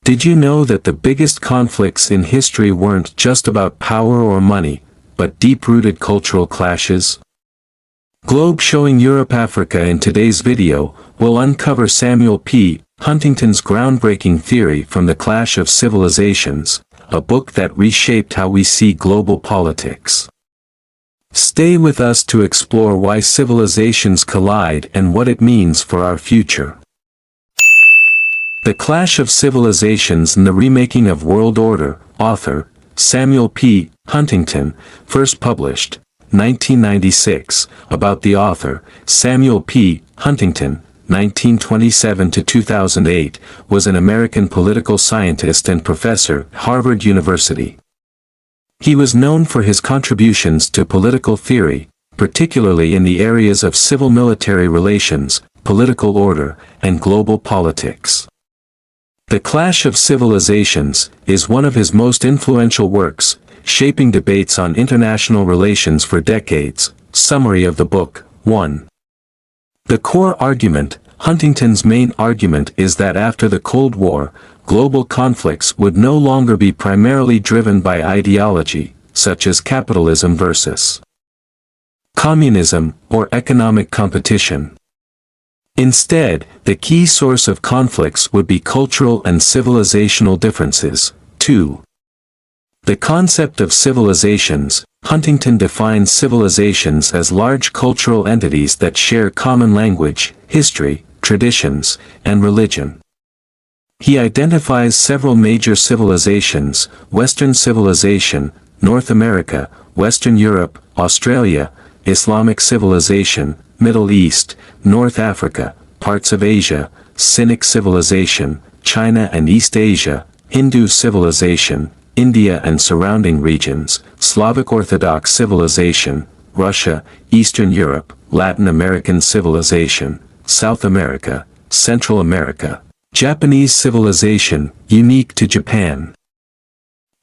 Did you know that the biggest conflicts in history weren't just about power or money, but deep-rooted cultural clashes? Globe showing Europe-Africa in today's video will uncover Samuel P. Huntington's groundbreaking theory from the Clash of Civilizations, a book that reshaped how we see global politics. Stay with us to explore why civilizations collide and what it means for our future. The Clash of Civilizations and the Remaking of World Order, author, Samuel P. Huntington, first published, 1996, about the author, Samuel P. Huntington, 1927–2008, was an American political scientist and professor at Harvard University. He was known for his contributions to political theory, particularly in the areas of civil-military relations, political order, and global politics. The Clash of Civilizations is one of his most influential works, shaping debates on international relations for decades. Summary of the book. 1. The core argument. Huntington's main argument is that after the Cold War, global conflicts would no longer be primarily driven by ideology, such as capitalism versus communism, or economic competition. Instead, the key source of conflicts would be cultural and civilizational differences. 2. The concept of civilizations. Huntington defines civilizations as large cultural entities that share common language, history, traditions, and religion. He identifies several major civilizations: Western civilization, North America, Western Europe, Australia, Islamic civilization, Middle East, North Africa, parts of Asia, Sinic civilization, China and East Asia, Hindu civilization, India and surrounding regions, Slavic Orthodox civilization, Russia, Eastern Europe, Latin American civilization, South America, Central America, Japanese civilization, unique to Japan.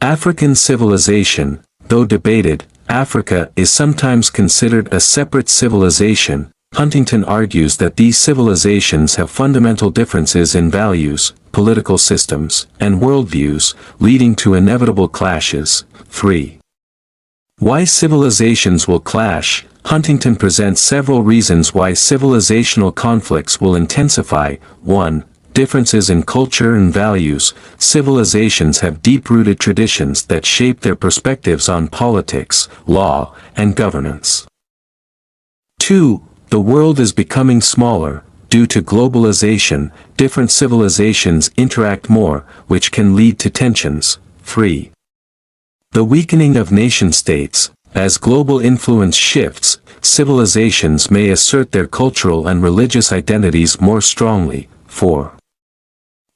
African civilization. Though debated, Africa is sometimes considered a separate civilization. Huntington argues that these civilizations have fundamental differences in values, political systems, and worldviews, leading to inevitable clashes. 3. Why civilizations will clash. Huntington presents several reasons why civilizational conflicts will intensify. 1. Differences in culture and values. Civilizations have deep-rooted traditions that shape their perspectives on politics, law, and governance. 2. The world is becoming smaller. Due to globalization, different civilizations interact more, which can lead to tensions. 3. The weakening of nation-states. As global influence shifts, civilizations may assert their cultural and religious identities more strongly. 4.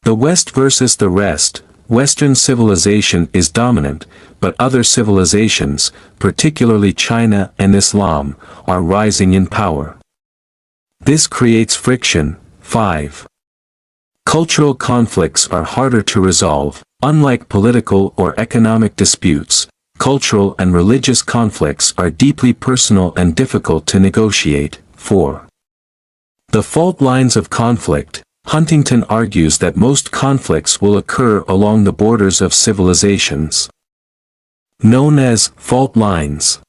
The West versus the rest. Western civilization is dominant, but other civilizations, particularly China and Islam, are rising in power. This creates friction. 5. Cultural conflicts are harder to resolve. Unlike political or economic disputes, cultural and religious conflicts are deeply personal and difficult to negotiate. 4. The fault lines of conflict. Huntington argues that most conflicts will occur along the borders of civilizations, known as fault lines.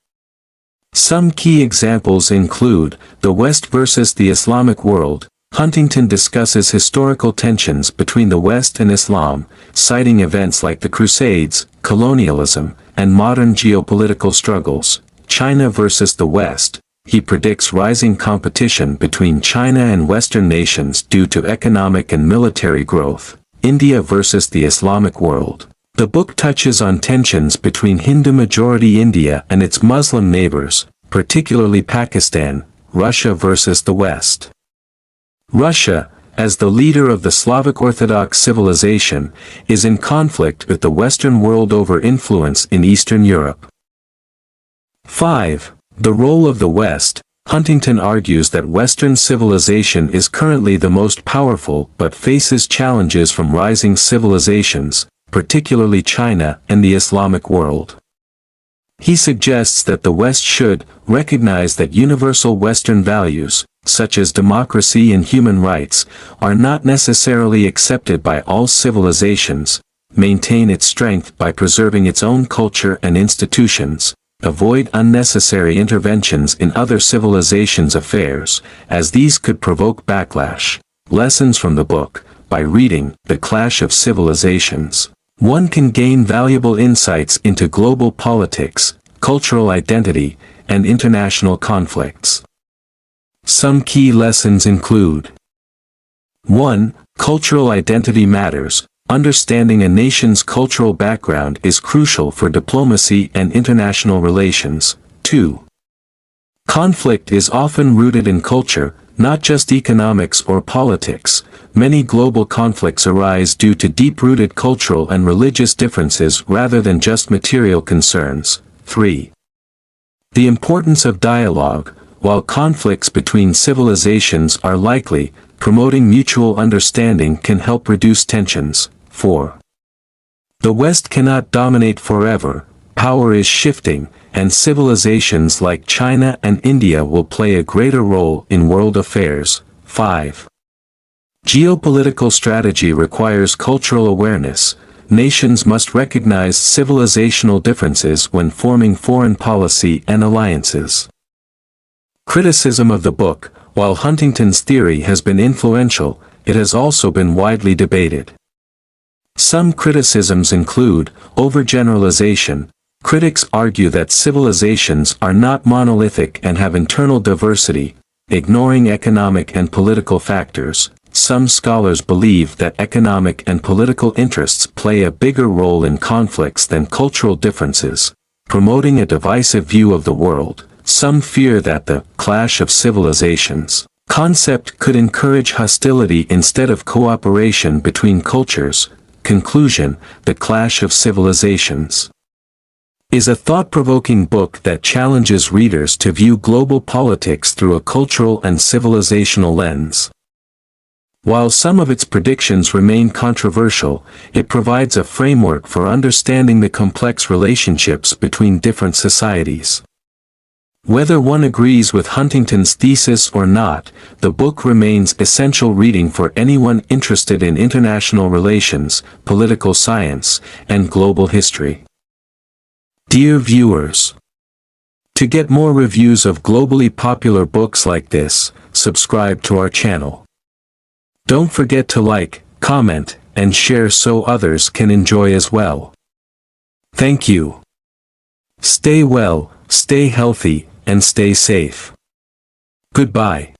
Some key examples include the West versus the Islamic world. Huntington discusses historical tensions between the West and Islam, citing events like the Crusades, colonialism, and modern geopolitical struggles. China versus the West. He predicts rising competition between China and Western nations due to economic and military growth. India versus the Islamic world. The book touches on tensions between Hindu-majority India and its Muslim neighbors, particularly Pakistan. Russia versus the West. Russia, as the leader of the Slavic Orthodox civilization, is in conflict with the Western world over influence in Eastern Europe. 5. The role of the West. Huntington argues that Western civilization is currently the most powerful but faces challenges from rising civilizations, particularly China and the Islamic world. He suggests that the West should recognize that universal Western values, such as democracy and human rights, are not necessarily accepted by all civilizations, maintain its strength by preserving its own culture and institutions, avoid unnecessary interventions in other civilizations' affairs, as these could provoke backlash. Lessons from the book. By reading The Clash of Civilizations, one can gain valuable insights into global politics, cultural identity, and international conflicts. Some key lessons include: 1. Cultural identity matters. Understanding a nation's cultural background is crucial for diplomacy and international relations. 2. Conflict is often rooted in culture, not just economics or politics. Many global conflicts arise due to deep-rooted cultural and religious differences rather than just material concerns. 3. The importance of dialogue. While conflicts between civilizations are likely, promoting mutual understanding can help reduce tensions. 4. The West cannot dominate forever. Power is shifting, and civilizations like China and India will play a greater role in world affairs. 5. Geopolitical strategy requires cultural awareness. Nations must recognize civilizational differences when forming foreign policy and alliances. Criticism of the book. While Huntington's theory has been influential, it has also been widely debated. Some criticisms include overgeneralization. Critics argue that civilizations are not monolithic and have internal diversity, ignoring economic and political factors. Some scholars believe that economic and political interests play a bigger role in conflicts than cultural differences, promoting a divisive view of the world. Some fear that the clash of civilizations concept could encourage hostility instead of cooperation between cultures. Conclusion: The Clash of Civilizations is a thought-provoking book that challenges readers to view global politics through a cultural and civilizational lens. While some of its predictions remain controversial, it provides a framework for understanding the complex relationships between different societies. Whether one agrees with Huntington's thesis or not, the book remains essential reading for anyone interested in international relations, political science, and global history. Dear viewers, to get more reviews of globally popular books like this, subscribe to our channel. Don't forget to like, comment, and share so others can enjoy as well. Thank you. Stay well, stay healthy, and stay safe. Goodbye.